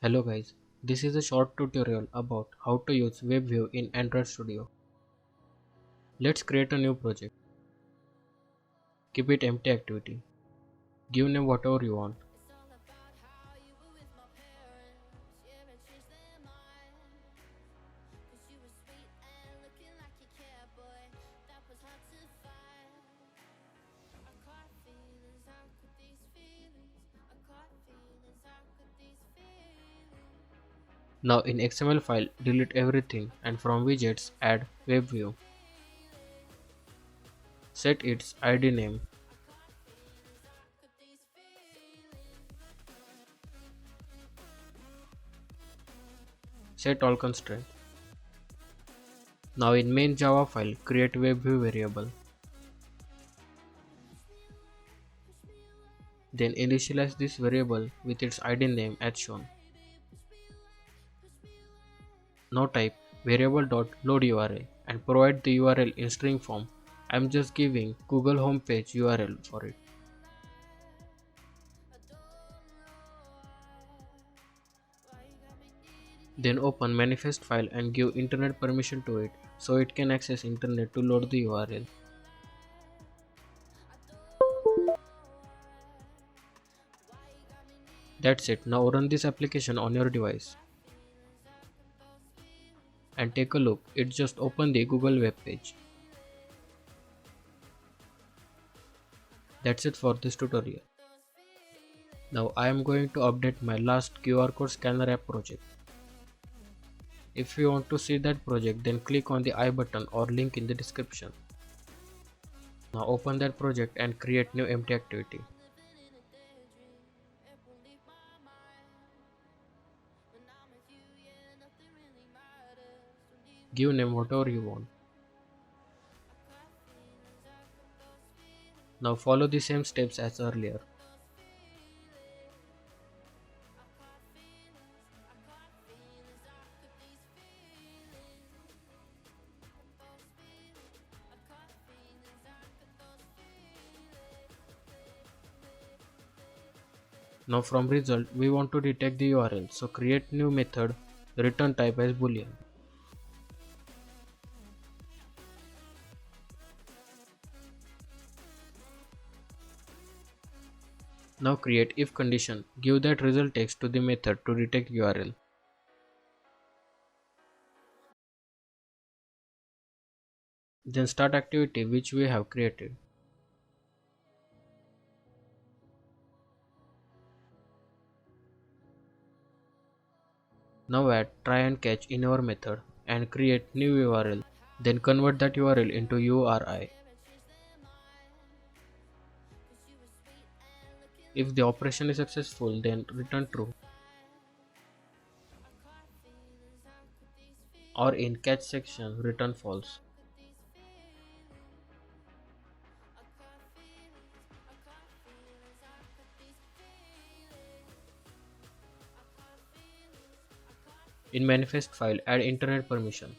Hello guys, this is a short tutorial about how to use WebView in Android Studio. Let's create a new project. Keep it empty activity. Give name whatever you want. Now in XML file delete everything and from widgets add WebView. Set its ID name. Set all constraints. Now in main Java file create WebView variable. Then initialize this variable with its ID name as shown. Now type variable.loadURL and provide the URL in string form. I am just giving Google homepage URL for it. Then open manifest file and give internet permission to it so it can access internet to load the URL. That's it. Now run this application on your device. And take a look, it just opened the Google web page. That's it for this tutorial. Now I am going to update my last QR code scanner app project. If you want to see that project, then click on the I button or link in the description. Now open that project and create new empty activity. Give name whatever you want. Now follow the same steps as earlier. Now from result we want to detect the URL, so create new method, return type as boolean. Now create if condition, give that result text to the method to detect URL. Then start activity which we have created. Now add try and catch in our method and create new URL, then convert that URL into URI. If the operation is successful, then return true. Or in catch section, return false. In manifest file, add internet permission.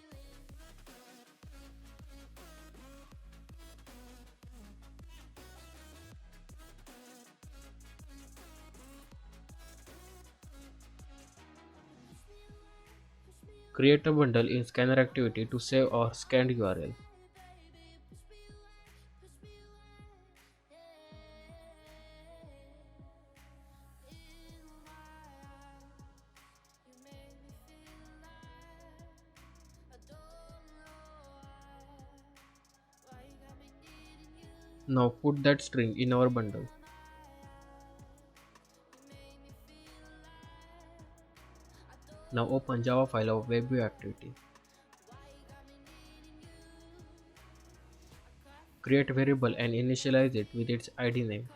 Create a bundle in scanner activity to save or scanned URL. Now put that string in our bundle. Now open Java file of WebView activity. Create variable and initialize it with its ID name.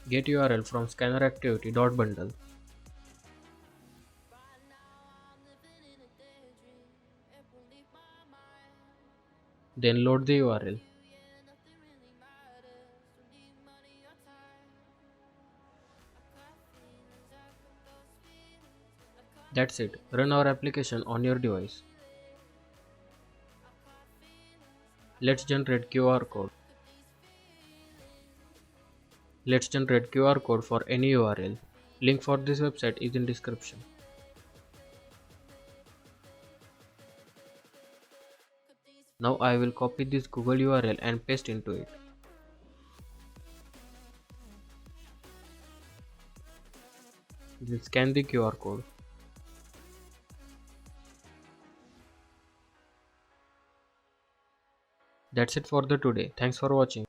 Get URL from scanner activity dot bundle. Then load the URL. That's it. Run our application on your device. Let's generate QR code. Let's generate QR code for any URL. Link for this website is in description. Now I will copy this Google URL and paste into it. We'll scan the QR code. That's it for the today. Thanks for watching.